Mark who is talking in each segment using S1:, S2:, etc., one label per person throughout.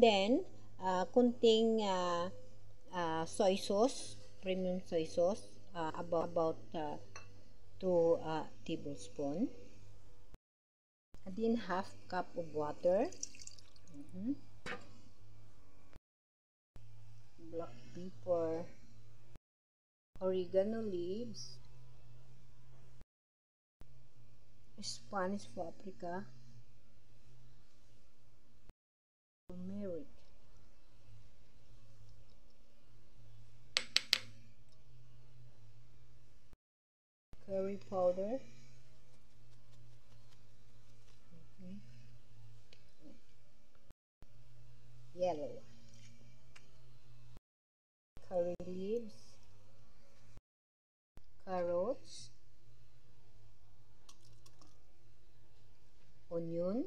S1: then, kunting soy sauce, premium soy sauce, about 2 tablespoon. And then half cup of water. Black pepper, oregano leaves, Spanish paprika, turmeric, curry powder, yellow, curry leaves, carrots, onion,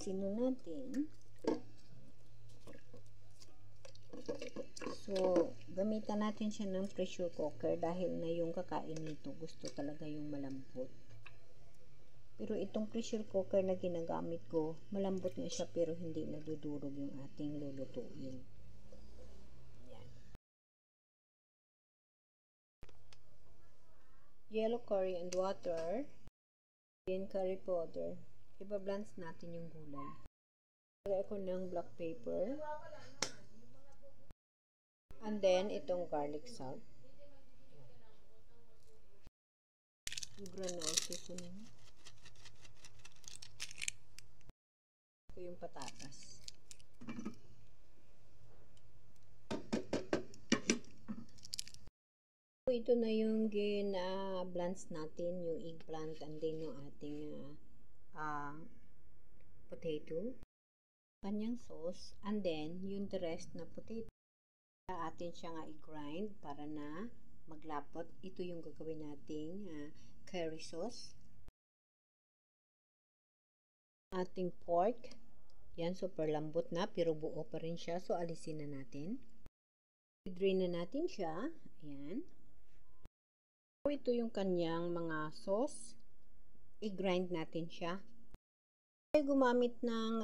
S1: sino natin. So, gamitan natin siya ng pressure cooker dahil na yung kakain nito gusto talaga yung malambot. Pero itong pressure cooker na ginagamit ko, malambot nga siya pero hindi nadudurog yung ating lulutuin. Yan. Yellow curry and water. Then curry powder. Iba-blend natin yung gulay. Lagay ko ng black pepper. And then, itong garlic salt. Granola seasoning. Ito yung patatas. So, ito na yung blends natin, yung eggplant and then yung ating potato. Kanyang sauce. And then, yung the rest na potato. Atin siya nga i-grind para na maglapot. Ito yung gagawin nating curry sauce. Ating pork. Yan, super lambot na pero buo pa rin siya. So, alisin na natin. I-drain na natin siya. Ayan. So, ito yung kanyang mga sauce. I-grind natin siya. Gumamit ng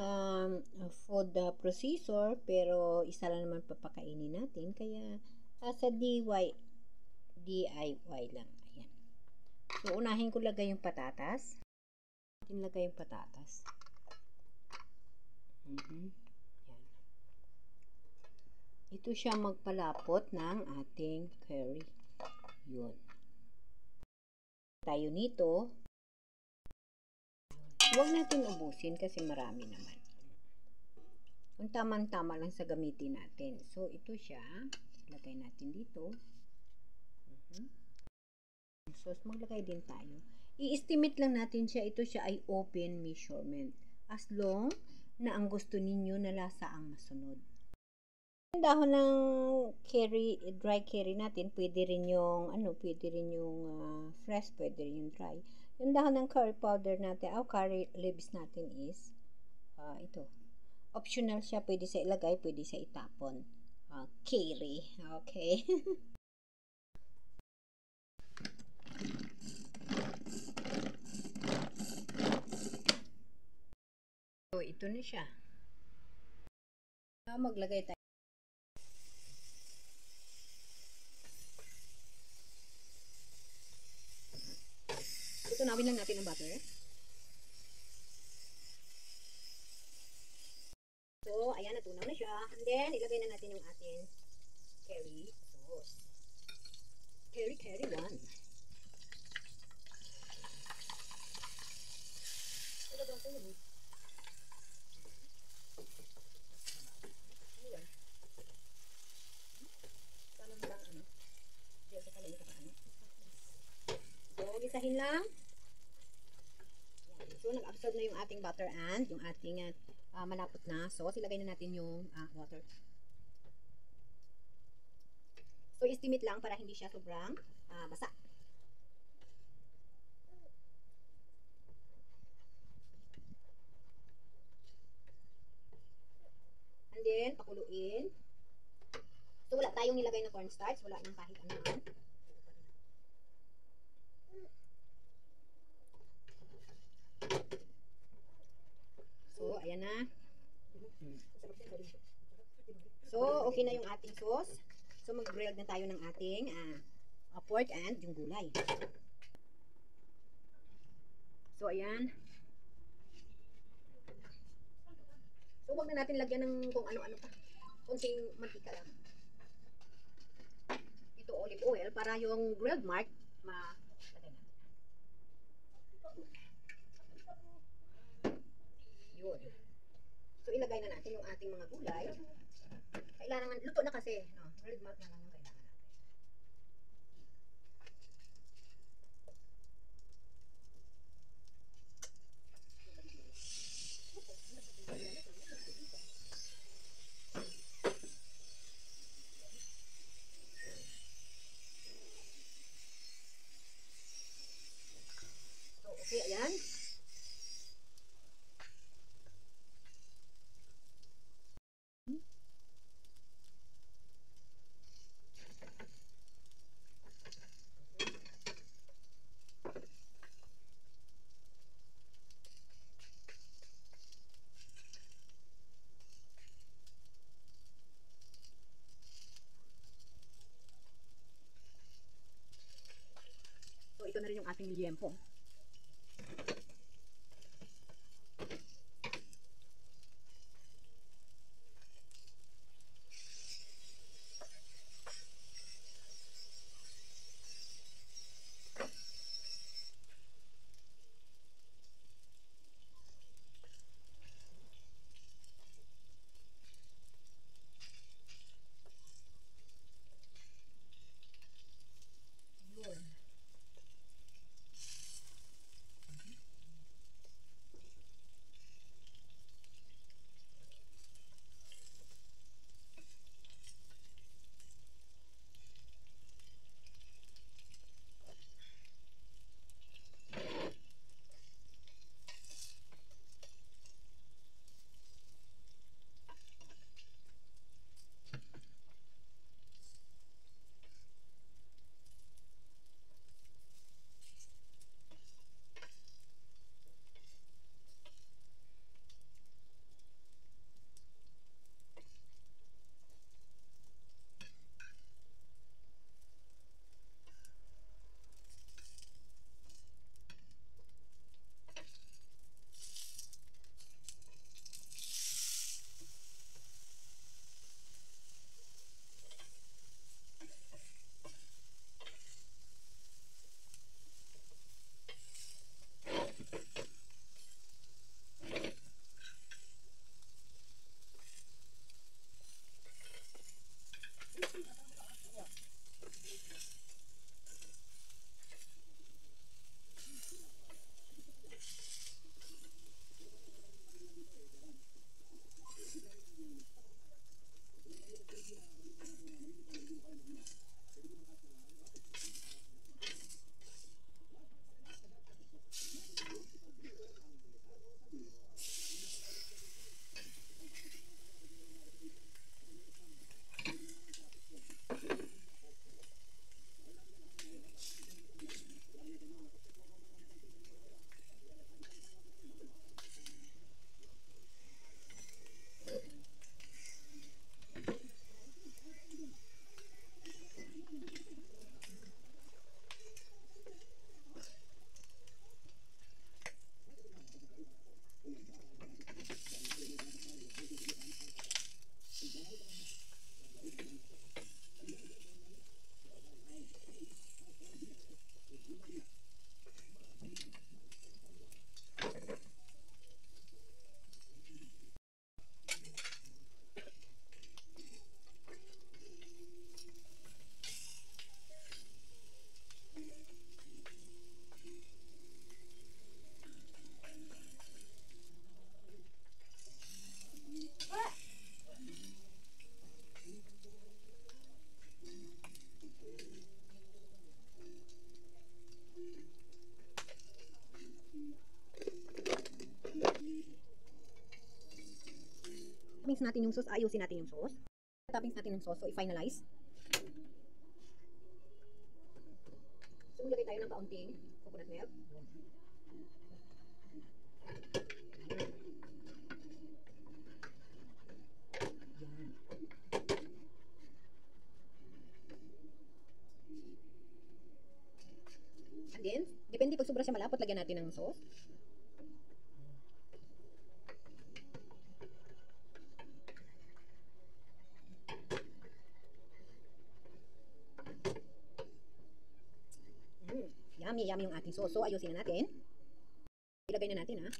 S1: food processor pero isa lang naman papakainin natin kaya sa DIY lang. Ayan. So unahin ko lagay yung patatas. Lagay yung patatas. Ayan. Ito siya magpalapot ng ating curry. Yun. Tayo nito. Huwag natin ubusin kasi marami naman. Kung tamang-tama lang sa gamitin natin. So, ito siya. Ilagay natin dito. So, maglagay din tayo. I-estimate lang natin siya. Ito siya ay open measurement. As long na ang gusto ninyo na lasa ang masunod. Yung dahon ng dry curry natin, pwede rin yung fresh, pwede rin yung dry. Yung dahon ng curry powder natin, curry leaves natin is ito. Optional siya, pwede sa ilagay, pwede sa itapon. Curry, okay. So, ito na siya. Maglagay tayo. Tunawin lang natin ang butter. So, ayan, natunaw na siya. And then, ilagay na natin yung ating curry sauce. Curry 1. Ilagay ko yun. Ayan. Sana lang Diyan sa kalay ka paano. So, gisahin lang. So, nag-absorb na yung ating butter and yung ating malapot na sauce. Ilagay na natin yung water. So, estimate lang para hindi siya sobrang basa. And then, pakuluin. So, wala tayong nilagay na cornstarch. Wala nang kahit ano. So, So, okay na yung ating sauce. So, mag-grill na tayo ng ating pork and yung gulay. So, ayan. So, huwag na natin lagyan ng kung ano-ano pa. Kunting mantika lang. Ito olive oil para yung grilled mark lagyan natin. Yun. So, ilagay na natin yung ating mga gulay. Kailangan, luto na kasi. No? Grilled mark na lang yung kailangan natin. So, okay, ayan. So, ito na rin yung ating liempo. Yun. Toppings natin yung sauce, ayusin natin yung sauce. Toppings natin yung sauce, so i-finalize. So, maglagay tayo ng kaunting coconut milk. Yan. din. Depende pag sobra siya malapot, lagyan natin ng sauce. Yummy, yummy yung ating sauce. So, ayusin na natin. Ilagay na natin, ha.